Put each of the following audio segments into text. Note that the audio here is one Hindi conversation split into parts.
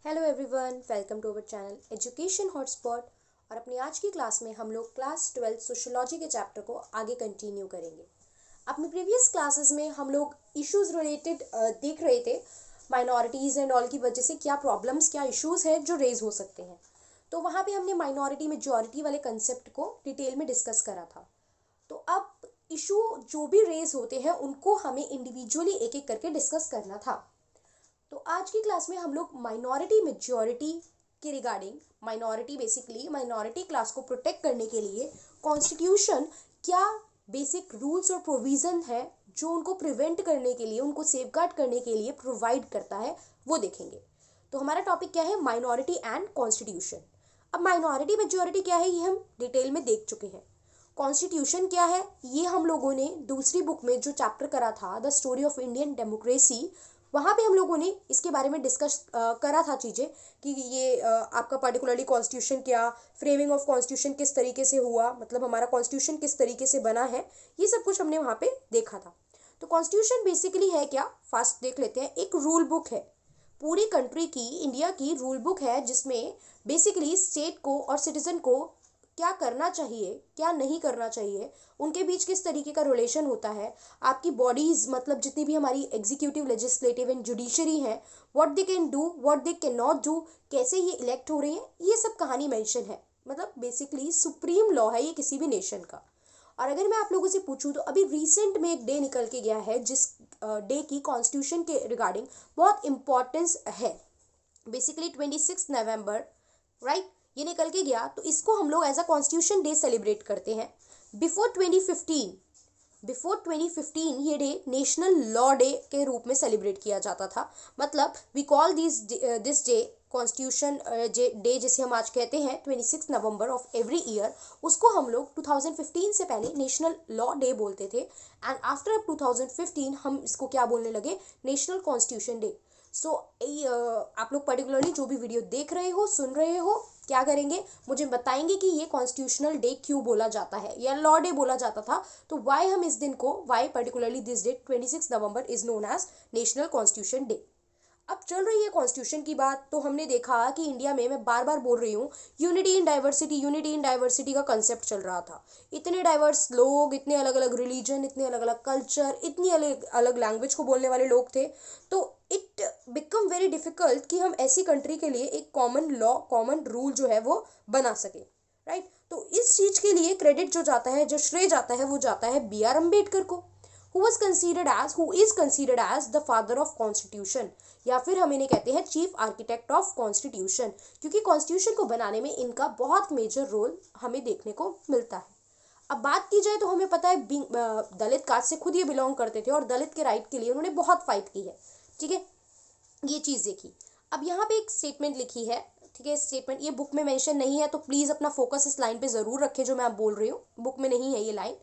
Hello everyone, welcome to our channel education hotspot. और अपनी आज की क्लास में हम लोग क्लास 12 सोशोलॉजी के चैप्टर को आगे कंटिन्यू करेंगे। अपनी प्रीवियस क्लासेस में हम लोग इश्यूज रिलेटेड देख रहे थे, माइनॉरिटीज़ एंड ऑल की वजह से क्या प्रॉब्लम्स, क्या इश्यूज हैं जो रेज हो सकते हैं। तो वहाँ पे हमने माइनॉरिटी मेजॉरिटी वाले कंसेप्ट को डिटेल में डिस्कस करा था। तो अब इशू जो भी रेज होते हैं उनको हमें इंडिविजुअली एक एक करके डिस्कस करना था। तो आज की क्लास में हम लोग माइनॉरिटी मेजॉरिटी के regarding, minority basically minority class को प्रोटेक्ट करने के लिए कॉन्स्टिट्यूशन क्या बेसिक रूल्स और प्रोविज़न है जो उनको प्रिवेंट करने के लिए, उनको सेफगार्ड करने के लिए प्रोवाइड करता है, वो देखेंगे। तो हमारा टॉपिक क्या है? Minority and constitution. अब माइनॉरिटी मेजॉरिटी क्या है ये हम डिटेल में देख चुके हैं। कॉन्स्टिट्यूशन क्या है ये हम लोगों ने दूसरी बुक में जो चैप्टर करा था, the story of Indian democracy, वहाँ पे हम लोगों ने इसके बारे में डिस्कस करा था चीज़ें कि ये आपका पर्टिकुलरली कॉन्स्टिट्यूशन क्या, फ्रेमिंग ऑफ कॉन्स्टिट्यूशन किस तरीके से हुआ, मतलब हमारा कॉन्स्टिट्यूशन किस तरीके से बना है, ये सब कुछ हमने वहाँ पे देखा था। तो कॉन्स्टिट्यूशन बेसिकली है क्या, फास्ट देख लेते हैं। एक रूल बुक है, पूरी कंट्री की, इंडिया की रूल बुक है, जिसमें बेसिकली स्टेट को और सिटीजन को क्या करना चाहिए, क्या नहीं करना चाहिए, उनके बीच किस तरीके का रिलेशन होता है, आपकी बॉडीज मतलब जितनी भी हमारी एग्जीक्यूटिव, लेजिस्लेटिव एंड जुडिशरी है, what they can do, what they can not do, कैसे ये इलेक्ट हो रही है, ये सब कहानी मेंशन है। मतलब बेसिकली सुप्रीम लॉ है ये किसी भी नेशन का। और अगर मैं आप लोगों से पूछूं तो अभी रिसेंट में एक डे निकल के गया है जिस डे की कॉन्स्टिट्यूशन के रिगार्डिंग बहुत इंपॉर्टेंस है। बेसिकली 26 नवंबर, राइट, ये निकल के गया। तो इसको हम लोग as a constitution day celebrate करते हैं। बिफोर 2015, ये डे नेशनल लॉ डे के रूप में सेलिब्रेट किया जाता था। मतलब we call this day constitution day, जिसे हम आज कहते हैं 26 नवंबर ऑफ एवरी ईयर, उसको हम लोग 2015 से पहले नेशनल लॉ डे बोलते थे। एंड आफ्टर 2015 हम इसको क्या बोलने लगे? National constitution day. सो आप लोग पर्टिकुलरली जो भी वीडियो देख रहे हो, सुन रहे हो, क्या करेंगे, मुझे बताएंगे कि ये कॉन्स्टिट्यूशनल डे क्यों बोला जाता है या लॉ डे बोला जाता था। तो वाई हम इस दिन को, why particularly this day 26 November is known as national constitution day. अब चल रही है कॉन्स्टिट्यूशन की बात, तो हमने देखा कि इंडिया में, मैं बार बार बोल रही हूँ, unity in diversity, unity in diversity का कंसेप्ट चल रहा था। इतने डाइवर्स लोग, इतने अलग अलग रिलीजन, इतने अलग अलग कल्चर, इतनी अलग अलग लैंग्वेज को बोलने वाले लोग थे। तो इट बिकम वेरी डिफिकल्ट कि हम ऐसी कंट्री के लिए एक कॉमन लॉ, कॉमन रूल जो है वो बना सके, राइट। तो इस चीज के लिए क्रेडिट जो जाता है, जो श्रेय जाता है, वो जाता है B.R. अम्बेडकर को, who is considered as the father of constitution, या फिर हम इन्हें कहते हैं चीफ आर्किटेक्ट ऑफ कॉन्स्टिट्यूशन, क्योंकि कॉन्स्टिट्यूशन को बनाने में इनका बहुत मेजर रोल हमें देखने को मिलता है। अब बात की जाए तो हमें पता है दलित कास्ट से खुद ये बिलोंग करते थे और दलित के राइट के लिए उन्होंने बहुत फाइट की है, ठीक है, ये चीज़ देखी। अब यहाँ पे एक स्टेटमेंट लिखी है, ठीक है, स्टेटमेंट ये बुक में मेंशन नहीं है, तो प्लीज़ अपना फोकस इस लाइन पे ज़रूर रखें जो मैं आप बोल रही हूँ, बुक में नहीं है ये लाइन।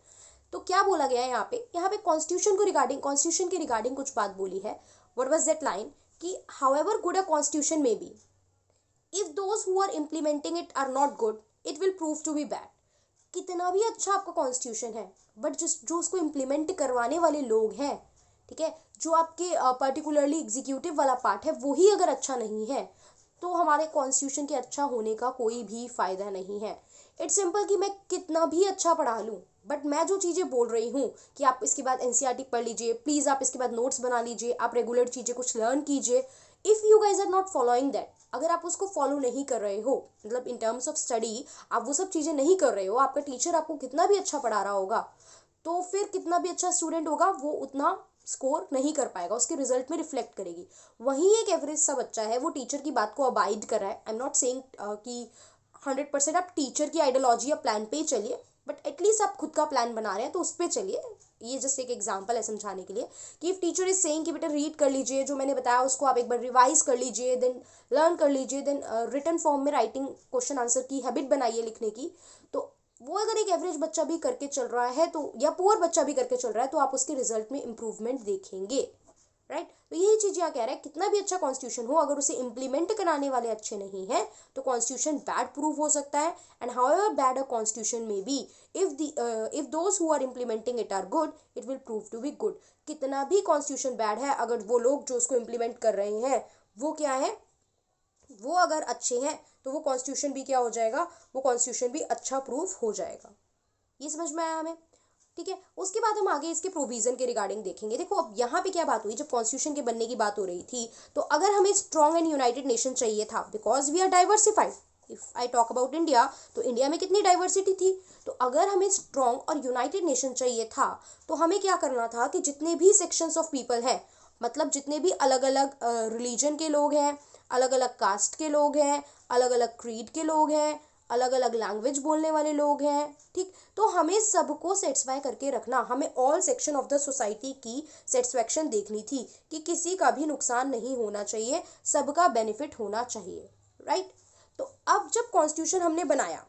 तो क्या बोला गया है यहाँ पे कॉन्स्टिट्यूशन को रिगार्डिंग, कॉन्स्टिट्यूशन के रिगार्डिंग कुछ बात बोली है। What was that line? कि हाउएवर गुड अ कॉन्स्टिट्यूशन में be, if those who are implementing it are not good, it will prove to be bad. कितना भी अच्छा आपका कॉन्स्टिट्यूशन है, बट जिस जो उसको इम्प्लीमेंट करवाने वाले लोग हैं, ठीक है, जो आपके पर्टिकुलरली एग्जीक्यूटिव वाला पार्ट है, वही अगर अच्छा नहीं है, तो हमारे कॉन्स्टिट्यूशन के अच्छा होने का कोई भी फायदा नहीं है। इट्स सिंपल कि मैं कितना भी अच्छा पढ़ा लूँ, बट मैं जो चीज़ें बोल रही हूँ कि आप इसके बाद एनसीईआरटी पढ़ लीजिए, प्लीज़ आप इसके बाद नोट्स बना लीजिए, आप रेगुलर चीज़ें कुछ लर्न कीजिए। If you guys are not following that, अगर आप उसको फॉलो नहीं कर रहे हो, मतलब इन टर्म्स ऑफ स्टडी आप वो सब चीज़ें नहीं कर रहे हो, आपका टीचर आपको कितना भी अच्छा पढ़ा रहा होगा, तो फिर कितना भी अच्छा स्टूडेंट होगा वो उतना स्कोर नहीं कर पाएगा, उसके रिजल्ट में रिफ्लेक्ट करेगी। वहीं एक एवरेज सा बच्चा है, वो टीचर की बात को अबाइड कर रहा है। आई एम नॉट सेइंग कि 100% आप टीचर की आइडियोलॉजी या प्लान पे ही चलिए, बट एटलीस्ट आप खुद का प्लान बना रहे हैं तो उस पर चलिए। ये जस्ट एक एग्जांपल है समझाने के लिए कि इफ टीचर इज सेइंग कि बेटा रीड कर लीजिए, जो मैंने बताया उसको आप एक बार रिवाइज कर लीजिए, देन लर्न कर लीजिए, देन रिटन फॉर्म में राइटिंग क्वेश्चन आंसर की हैबिट बनाइए लिखने की, तो वो अगर एक एवरेज बच्चा भी करके चल रहा है तो, या पुअर बच्चा भी करके चल रहा है, तो आप उसके रिजल्ट में इंप्रूवमेंट देखेंगे, राइट। तो यही चीज यहाँ कह रहा है, कितना भी अच्छा कॉन्स्टिट्यूशन हो, अगर उसे इम्प्लीमेंट कराने वाले अच्छे नहीं है तो कॉन्स्टिट्यूशन बैड प्रूव हो सकता है। And however bad a constitution में be, if those who are implementing it are good, it will prove to be good. कितना भी कॉन्स्टिट्यूशन बैड है, अगर वो लोग जो उसको इम्प्लीमेंट कर रहे हैं वो क्या है, वो अगर अच्छे हैं तो वो कॉन्स्टिट्यूशन भी क्या हो जाएगा, वो कॉन्स्टिट्यूशन भी अच्छा प्रूफ हो जाएगा। ये समझ में आया हमें? ठीक है, उसके बाद हम आगे इसके प्रोविजन के रिगार्डिंग देखेंगे। देखो अब यहाँ पे क्या बात हुई, जब कॉन्स्टिट्यूशन के बनने की बात हो रही थी तो अगर हमें स्ट्रॉन्ग एंड यूनाइटेड नेशन चाहिए था, because we are diversified, if I talk about India, तो इंडिया में कितनी डाइवर्सिटी थी, तो अगर हमें स्ट्रॉन्ग और यूनाइटेड नेशन चाहिए था तो हमें क्या करना था कि जितने भी सेक्शंस ऑफ पीपल हैं, मतलब जितने भी अलग अलग रिलीजन के लोग हैं, अलग अलग कास्ट के लोग हैं, अलग अलग क्रीड के लोग हैं, अलग अलग लैंग्वेज बोलने वाले लोग हैं, ठीक, तो हमें सबको सेटिस्फाई करके रखना, हमें all section of the society की सेटिस्फैक्शन देखनी थी कि किसी का भी नुकसान नहीं होना चाहिए, सबका बेनिफिट होना चाहिए, राइट। तो अब जब कॉन्स्टिट्यूशन हमने बनाया,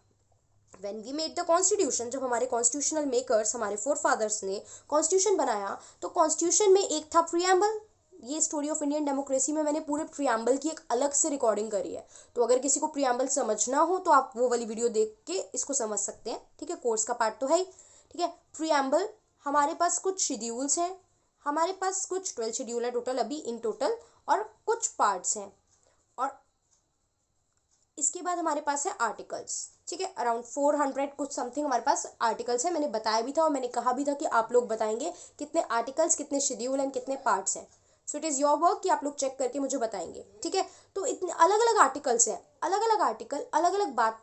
when we made the constitution, जब हमारे कॉन्स्टिट्यूशनल मेकर्स, हमारे फोर फादर्स ने कॉन्स्टिट्यूशन बनाया, तो कॉन्स्टिट्यूशन में एक था प्रियम्बल। ये स्टोरी ऑफ इंडियन डेमोक्रेसी में मैंने पूरे प्रियम्बल की एक अलग से रिकॉर्डिंग करी है, तो अगर किसी को प्रियम्बल समझना हो तो आप वो वाली वीडियो देख के इसको समझ सकते हैं, ठीक है, कोर्स का पार्ट तो है ही, ठीक है। प्रियम्बल, हमारे पास कुछ शेड्यूल्स हैं, हमारे पास कुछ 12 शेड्यूल है टोटल अभी इन टोटल, और कुछ पार्ट्स हैं, और इसके बाद हमारे पास है आर्टिकल्स, ठीक है, अराउंड 400 कुछ समथिंग हमारे पास आर्टिकल्स है। मैंने बताया भी था और मैंने कहा भी था कि आप लोग बताएंगे कितने आर्टिकल्स, कितने शेड्यूल एंड कितने पार्ट्स हैं। So it is your work कि आप लोग चेक करके मुझे बताएंगे, ठीक है। तो इतने अलग अलग आर्टिकल्स हैं, अलग अलग आर्टिकल अलग अलग बात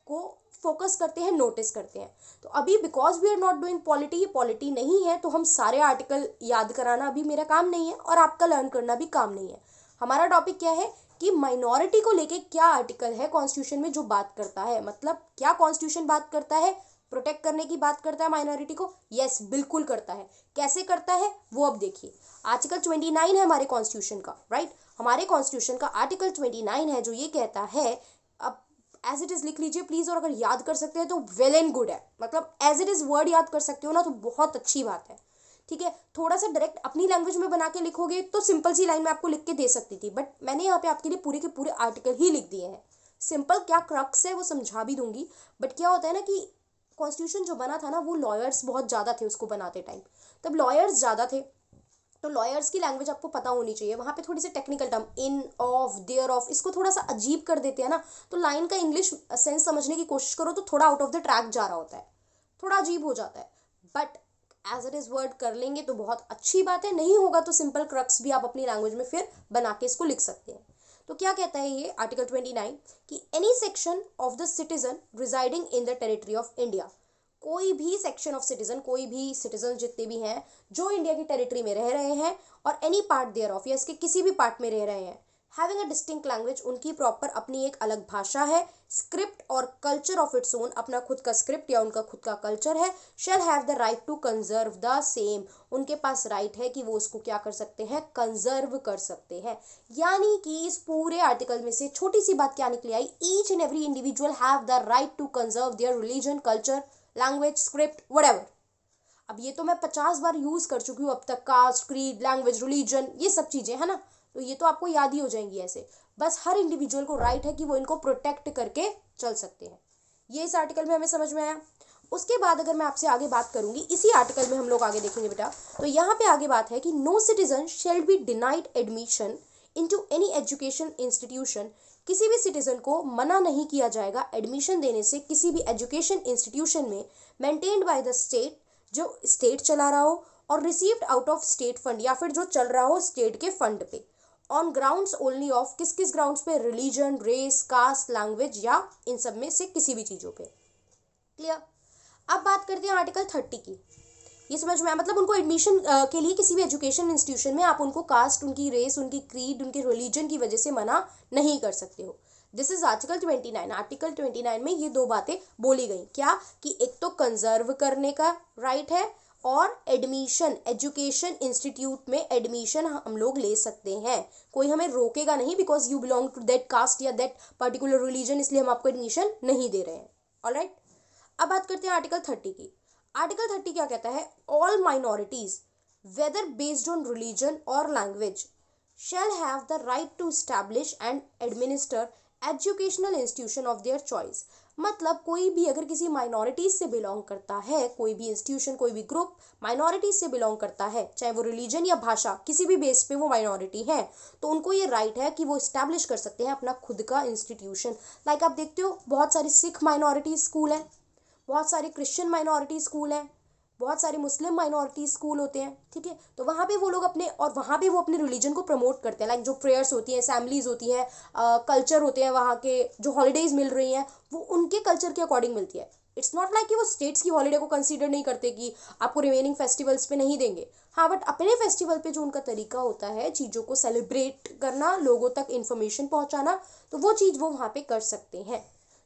को फोकस करते हैं, नोटिस करते हैं। तो अभी because we are not doing polity, ये पॉलिटी नहीं है, तो हम सारे आर्टिकल याद कराना अभी मेरा काम नहीं है और आपका लर्न करना भी काम नहीं है। हमारा टॉपिक क्या है कि माइनॉरिटी को लेके क्या आर्टिकल है कॉन्स्टिट्यूशन में जो बात करता है, मतलब क्या कॉन्स्टिट्यूशन बात करता है, प्रोटेक्ट करने की बात करता है माइनॉरिटी को, यस बिल्कुल करता है। कैसे करता है वो अब देखिए। आर्टिकल 29 है हमारे कॉन्स्टिट्यूशन का, राइट। हमारे कॉन्स्टिट्यूशन का आर्टिकल 29 है जो ये कहता है, अब एज इट इज़ लिख लीजिए प्लीज़, और अगर याद कर सकते हैं तो वेल एंड गुड है, मतलब एज इट इज़ वर्ड याद कर सकते हो ना तो बहुत अच्छी बात है, ठीक है। थोड़ा सा डायरेक्ट अपनी लैंग्वेज में बना के लिखोगे तो सिंपल सी लाइन में आपको लिख के दे सकती थी, बट मैंने यहाँ पे आपके लिए पूरे के पूरे आर्टिकल ही लिख दिए हैं। सिंपल क्या क्रक्स है वो समझा भी दूंगी, बट क्या होता है ना कि कॉन्स्टिट्यूशन जो बना था ना वो लॉयर्स बहुत ज़्यादा थे उसको बनाते टाइम, तब लॉयर्स ज़्यादा थे, तो लॉयर्स की लैंग्वेज आपको पता होनी चाहिए। वहाँ पे थोड़ी सी technical term in, of, their of, इसको थोड़ा सा अजीब कर देते हैं ना, तो लाइन का इंग्लिश सेंस समझने की कोशिश करो तो थोड़ा आउट ऑफ द ट्रैक जा रहा होता है, थोड़ा अजीब हो जाता है, but as it is word कर लेंगे तो बहुत अच्छी बात है, नहीं होगा तो सिंपल क्रक्स भी आप अपनी लैंग्वेज में फिर बना के इसको लिख सकते हैं। तो क्या कहता है ये आर्टिकल 29 कि any section of the citizen residing in the territory of India, कोई भी सेक्शन ऑफ सिटीजन, कोई भी सिटीजन जितने भी हैं जो इंडिया की टेरिटरी में रह रहे हैं, और एनी पार्ट देयर ऑफ, या इसके किसी भी पार्ट में रह रहे हैं, हैविंग अ डिस्टिंक्ट लैंग्वेज, उनकी प्रॉपर अपनी एक अलग भाषा है, स्क्रिप्ट और कल्चर ऑफ इट्स ओन, अपना खुद का स्क्रिप्ट या उनका खुद का कल्चर है, shall have the right to conserve the same, उनके पास राइट है कि वो उसको क्या कर सकते हैं, कंजर्व कर सकते हैं। यानी कि इस पूरे आर्टिकल में से छोटी सी बात क्या निकली आई, each and every individual have the right to conserve their religion, culture, language, script, whatever. अब ये तो मैं 50 बार यूज कर चुकी हूँ अब तक, कास्ट, क्रीड, लैंग्वेज, रिलीजन, ये सब चीजें है ना, तो ये तो आपको याद ही हो जाएंगी ऐसे। बस हर इंडिविजुअल को राइट है कि वो इनको प्रोटेक्ट करके चल सकते हैं। ये इस आर्टिकल में हमें समझ में आया। उसके बाद अगर मैं आपसे आगे बात करूंगी, इसी आर्टिकल में हम लोग आगे देखेंगे बेटा, तो यहाँ पे आगे बात है कि no citizen shall be denied admission into any education institution, किसी भी सिटीजन को मना नहीं किया जाएगा एडमिशन देने से किसी भी एजुकेशन इंस्टीट्यूशन में, मेंटेन्ड बाय द स्टेट, जो स्टेट चला रहा हो, और received out of state fund, या फिर जो चल रहा हो स्टेट के फंड पे, ऑन ग्राउंड्स ओनली ऑफ, किस किस ग्राउंड्स पे, रिलीजन, रेस, कास्ट, लैंग्वेज, या इन सब में से किसी भी चीज़ों पे। क्लियर। अब बात करते हैं आर्टिकल 30 की। ये समझ में आया, मतलब उनको एडमिशन के लिए किसी भी एजुकेशन इंस्टीट्यूशन में आप उनको कास्ट, उनकी रेस, उनकी क्रीड, उनके रिलीजन की वजह से मना नहीं कर सकते हो। This is article 29। आर्टिकल 29 में ये दो बातें बोली गई, क्या कि एक तो कंजर्व करने का राइट है, और एडमिशन, एजुकेशन इंस्टीट्यूट में एडमिशन हम लोग ले सकते हैं, कोई हमें रोकेगा नहीं, because you belong to that caste या दैट पर्टिकुलर रिलीजन, इसलिए हम आपको एडमिशन नहीं दे रहे हैं। ऑलराइट। अब बात करते हैं आर्टिकल 30 की। आर्टिकल 30 क्या कहता है, all minorities whether based on religion और language shall have the right to establish and administer educational institution of their choice. मतलब कोई भी अगर किसी माइनॉरिटीज से बिलोंग करता है, कोई भी इंस्टीट्यूशन, कोई भी ग्रुप माइनॉरिटीज से बिलोंग करता है, चाहे वो रिलीजन या भाषा किसी भी बेस पे वो माइनॉरिटी है, तो उनको ये राइट है कि वो इस्टेब्लिश कर सकते हैं अपना खुद का इंस्टीट्यूशन। लाइक आप देखते हो बहुत सारे सिख माइनॉरिटी स्कूल हैं, बहुत सारे क्रिश्चियन माइनॉरिटी स्कूल हैं, बहुत सारे मुस्लिम माइनॉरिटी स्कूल होते हैं, ठीक है। तो वहाँ पे वो लोग अपने, और वहाँ पे वो अपने रिलीजन को प्रमोट करते हैं। लाइक जो प्रेयर्स होती हैं, असेंबलीज होती हैं, कल्चर होते हैं, वहाँ के जो हॉलीडेज मिल रही हैं वो उनके कल्चर के अकॉर्डिंग मिलती है। इट्स नॉट लाइक कि वो स्टेट्स की हॉलीडे को कंसीडर नहीं करते कि आपको रिमेनिंग फेस्टिवल्स पे नहीं देंगे। हाँ, बट अपने फेस्टिवल पे जो उनका तरीका होता है चीज़ों को सेलिब्रेट करना, लोगों तक इन्फॉर्मेशन पहुँचाना, तो वो चीज़ वो वहाँ पे कर सकते हैं।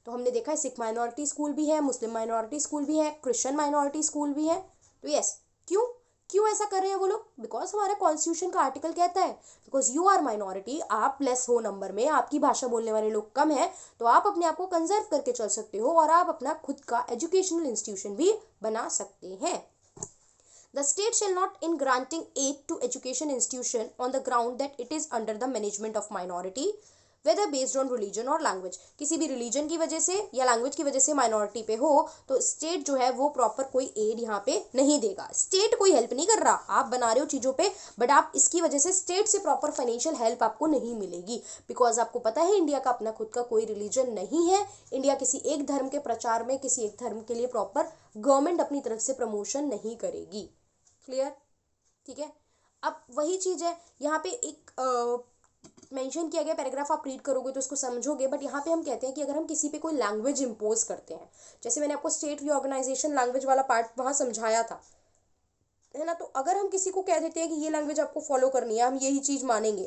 तो हमने देखा है सिख माइनॉरिटी स्कूल भी है, मुस्लिम माइनॉरिटी स्कूल भी है, क्रिश्चियन माइनॉरिटी स्कूल भी है। तो यस, क्यों क्यों ऐसा कर रहे हैं वो लोग? बिकॉज हमारा कॉन्स्टिट्यूशन का आर्टिकल कहता है, बिकॉज यू आर माइनॉरिटी, आप लेस हो नंबर में, आपकी भाषा बोलने वाले लोग कम हैं, तो आप अपने आप को कंजर्व करके चल सकते हो और आप अपना खुद का एजुकेशनल इंस्टीट्यूशन भी बना सकते हैं। The state shall not in granting aid to education institution on the ground that it is under the management of minority whether based on religion or language। किसी भी रिलीजन की वजह से या लैंग्वेज की वजह से माइनॉरिटी पे हो तो स्टेट जो है वो प्रॉपर कोई एड यहाँ पे नहीं देगा। स्टेट कोई हेल्प नहीं कर रहा, आप बना रहे हो चीज़ों पे, बट आप इसकी वजह से स्टेट से प्रॉपर फाइनेंशियल हेल्प आपको नहीं मिलेगी। बिकॉज आपको पता है इंडिया का अपना खुद का कोई रिलीजन नहीं है। इंडिया किसी एक धर्म के प्रचार में, किसी एक धर्म के लिए प्रॉपर गवर्नमेंट अपनी तरफ से प्रमोशन नहीं करेगी। क्लियर? ठीक है। अब वही चीज़ है यहाँ पे एक मेंशन किया गया पैराग्राफ, आप रीड करोगे तो उसको समझोगे, बट यहाँ पे हम कहते हैं कि अगर हम किसी पे कोई लैंग्वेज इंपोज करते हैं, जैसे मैंने आपको स्टेट रीऑर्गेनाइजेशन लैंग्वेज वाला पार्ट वहाँ समझाया था, है ना। तो अगर हम किसी को कह देते हैं कि ये लैंग्वेज आपको फॉलो करनी है, हम यही चीज़ मानेंगे,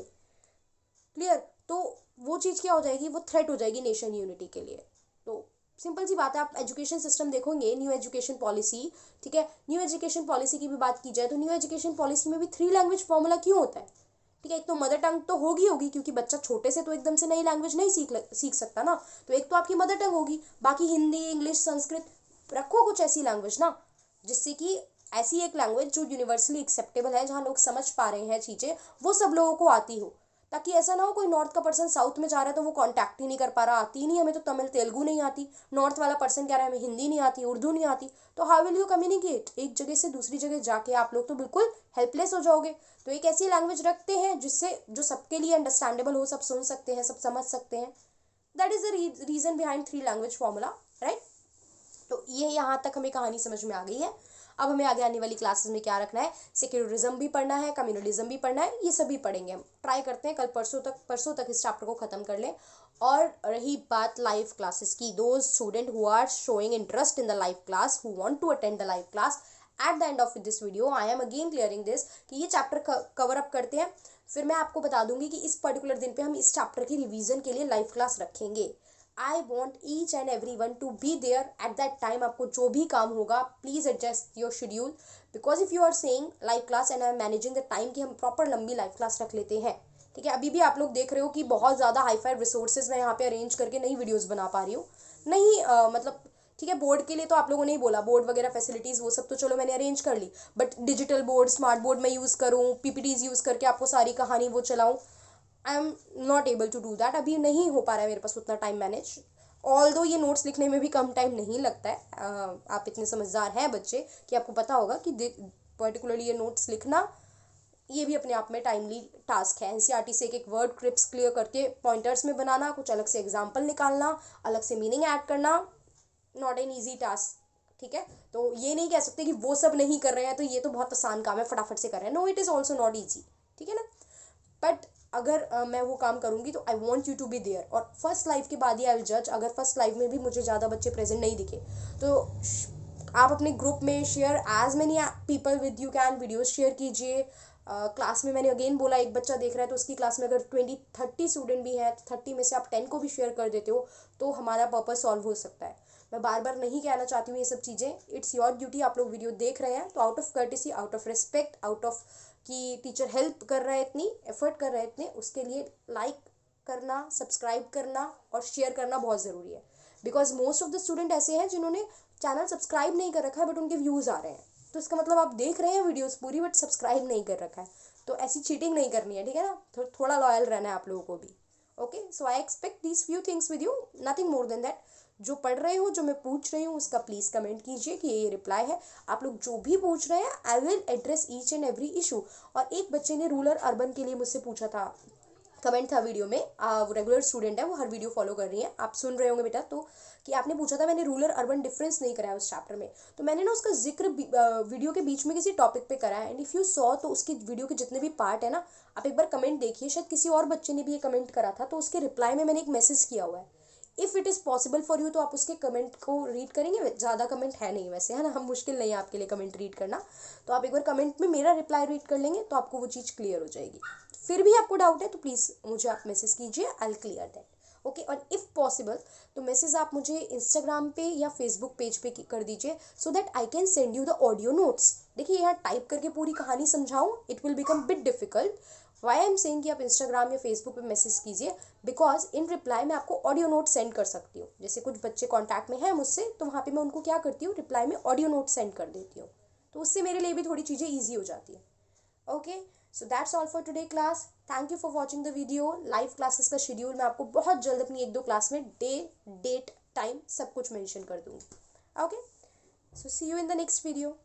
क्लियर, तो वो चीज़ क्या हो जाएगी, वो थ्रेट हो जाएगी नेशन यूनिटी के लिए। तो सिंपल सी बात है, आप एजुकेशन सिस्टम देखोगे, न्यू एजुकेशन पॉलिसी, ठीक है, न्यू एजुकेशन पॉलिसी की भी बात की जाए तो न्यू एजुकेशन पॉलिसी में भी 3 लैंग्वेज फॉर्मूला क्यों होता है? ठीक है, एक तो मदर टंग तो होगी क्योंकि बच्चा छोटे से तो एकदम से नई लैंग्वेज नहीं सीख सकता ना, तो एक तो आपकी मदर टंग होगी, बाकी हिंदी, इंग्लिश, संस्कृत, रखो कुछ ऐसी लैंग्वेज ना, जिससे कि ऐसी एक लैंग्वेज जो यूनिवर्सली एक्सेप्टेबल है, जहाँ लोग समझ पा रहे हैं चीज़ें, वो सब लोगों को आती हो, ताकि ऐसा ना हो कोई नॉर्थ का पर्सन साउथ में जा रहा है तो वो कांटेक्ट ही नहीं कर पा रहा, आती ही नहीं, हमें तो तमिल तेलुगु नहीं आती, नॉर्थ वाला पर्सन कह रहा है हमें हिंदी नहीं आती, उर्दू नहीं आती, तो हाउ विल यू कम्युनिकेट? एक जगह से दूसरी जगह जाके आप लोग तो बिल्कुल हेल्पलेस हो जाओगे। तो एक ऐसी लैंग्वेज रखते हैं जिससे जो सबके लिए अंडरस्टैंडेबल हो, सब सुन सकते हैं, सब समझ सकते हैं। That is the reason behind 3 language formula, right. तो ये यहाँ तक हमें कहानी समझ में आ गई है। अब हमें आगे आने वाली क्लासेस में क्या रखना है, सेक्युलरिज्म भी पढ़ना है, कम्युनलिज्म भी पढ़ना है, ये सभी पढ़ेंगे हम। ट्राई करते हैं कल परसों तक इस चैप्टर को ख़त्म कर लें। और रही बात लाइव क्लासेस की, those student who are showing interest in the live class, who want to attend the live class, at the end of this video I am again clearing this कि ये चैप्टर कवर अप करते हैं, फिर मैं आपको बता दूंगी कि इस पर्टिकुलर दिन पे हम इस चैप्टर की रिवीजन के लिए लाइव क्लास रखेंगे। I want each and every one to be there at that time. आपको जो भी काम होगा please adjust your schedule, because if you are saying live class and I am managing the time कि हम प्रॉपर लंबी लाइव क्लास रख लेते हैं, ठीक है। अभी भी आप लोग देख रहे हो कि बहुत ज़्यादा हाई-फाई रिसोर्सेज मैं यहाँ पे अरेंज करके नई वीडियोस बना पा रही हूँ, नहीं मतलब ठीक है, बोर्ड के लिए तो आप लोगों ने ही बोला, बोर्ड वगैरह फैसिलिटीज़ वो सब तो चलो मैंने अरेंज कर ली, but digital board, smart board मैं यूज़ करूँ, पीपीटीज यूज़ करके आपको सारी कहानी वो चलाऊँ, I am not able to do that. अभी नहीं हो पा रहा है मेरे पास उतना टाइम मैनेज। ऑल्दो ये नोट्स लिखने में भी कम टाइम नहीं लगता है, आप इतने समझदार हैं बच्चे कि आपको पता होगा कि पर्टिकुलरली ये नोट्स लिखना ये भी अपने आप में टाइमली टास्क है। एनसीईआरटी से एक वर्ड क्रिप्स क्लियर करके पॉइंटर्स में बनाना, कुछ अलग से एग्जाम्पल निकालना, अलग से मीनिंग ऐड करना, नॉट एन ईजी टास्क, ठीक है। तो ये नहीं कह सकते कि वो सब नहीं कर रहे हैं तो ये तो बहुत आसान काम है, फटाफट से कर रहे हैं, no it is also not easy, ठीक है ना। बट अगर मैं वो काम करूँगी तो I want you to be there, और फर्स्ट लाइव के बाद ही आई विल जज। अगर फर्स्ट लाइव में भी मुझे ज़्यादा बच्चे प्रेजेंट नहीं दिखे तो आप अपने ग्रुप में share as many people with you can, videos share कीजिए। क्लास में मैंने अगेन बोला एक बच्चा देख रहा है तो उसकी क्लास में अगर 20-30 स्टूडेंट भी हैं तो 30 में से आप 10 को भी शेयर कर देते हो तो हमारा पर्पस सॉल्व हो सकता है। मैं बार बार नहीं कहना चाहती हूँ ये सब चीज़ें, इट्स योर ड्यूटी। आप लोग वीडियो देख रहे हैं तो out of courtesy, out of respect, out of कि टीचर हेल्प कर रहा है, इतनी एफर्ट कर रहे हैं इतने, उसके लिए लाइक करना, सब्सक्राइब करना और शेयर करना बहुत ज़रूरी है। Because most of the student ऐसे हैं जिन्होंने चैनल सब्सक्राइब नहीं कर रखा है बट उनके व्यूज़ आ रहे हैं, तो इसका मतलब आप देख रहे हैं वीडियोस पूरी बट सब्सक्राइब नहीं कर रखा है, तो ऐसी चीटिंग नहीं करनी है, ठीक है ना। थोड़ा लॉयल रहना है आप लोगों को भी। Okay, so I expect these few things with you, nothing more than that. जो पढ़ रहे हो, जो मैं पूछ रही हूँ, उसका प्लीज़ कमेंट कीजिए कि ये रिप्लाई है। आप लोग जो भी पूछ रहे हैं, I will address each and every issue. और एक बच्चे ने रूरल अर्बन के लिए मुझसे पूछा था, कमेंट था वीडियो में, वो रेगुलर स्टूडेंट है, वो हर वीडियो फॉलो कर रही है, आप सुन रहे होंगे बेटा, तो कि आपने पूछा था मैंने रूरल अर्बन डिफरेंस नहीं कराया उस चैप्टर में। तो मैंने ना उसका जिक्र वीडियो के बीच में किसी टॉपिक पे करा है, एंड इफ़ यू सॉ, तो उसकी वीडियो के जितने भी पार्ट है ना, आप एक बार कमेंट देखिए, शायद किसी और बच्चे ने भी ये कमेंट करा था, तो उसके रिप्लाई में मैंने एक मैसेज किया हुआ है। If it is possible for you, तो आप उसके कमेंट को रीड करेंगे। ज़्यादा कमेंट है नहीं वैसे, है ना, हम मुश्किल नहीं है आपके लिए कमेंट रीड करना। तो आप एक बार कमेंट में मेरा रिप्लाई रीड कर लेंगे तो आपको वो चीज़ क्लियर हो जाएगी। फिर भी आपको डाउट है तो प्लीज़ मुझे आप मैसेज कीजिए, I will clear that. Okay, और इफ़ पॉसिबल तो मैसेज आप मुझे इंस्टाग्राम पे या फेसबुक पेज पे कर दीजिए, so that I can send you the audio notes. देखिए, यहाँ टाइप करके पूरी कहानी समझाऊँ, it will become bit difficult. Why I am saying कि आप इंस्टाग्राम या फेसबुक पे मैसेज कीजिए, बिकॉज इन रिप्लाई मैं आपको ऑडियो नोट सेंड कर सकती हूँ। जैसे कुछ बच्चे कॉन्टैक्ट में हैं मुझसे, तो वहाँ पे मैं उनको क्या करती हूँ, रिप्लाई में ऑडियो नोट सेंड कर देती हूँ। तो उससे मेरे लिए भी थोड़ी चीज़ें ईजी हो जाती है। Okay, so that's all for today class. Thank you for watching the video. Live classes का शेड्यूल मैं आपको बहुत जल्द अपनी 1-2 क्लास में डेट टाइम सब कुछ मेंशन कर दूँगी। Okay, so see you in the next video.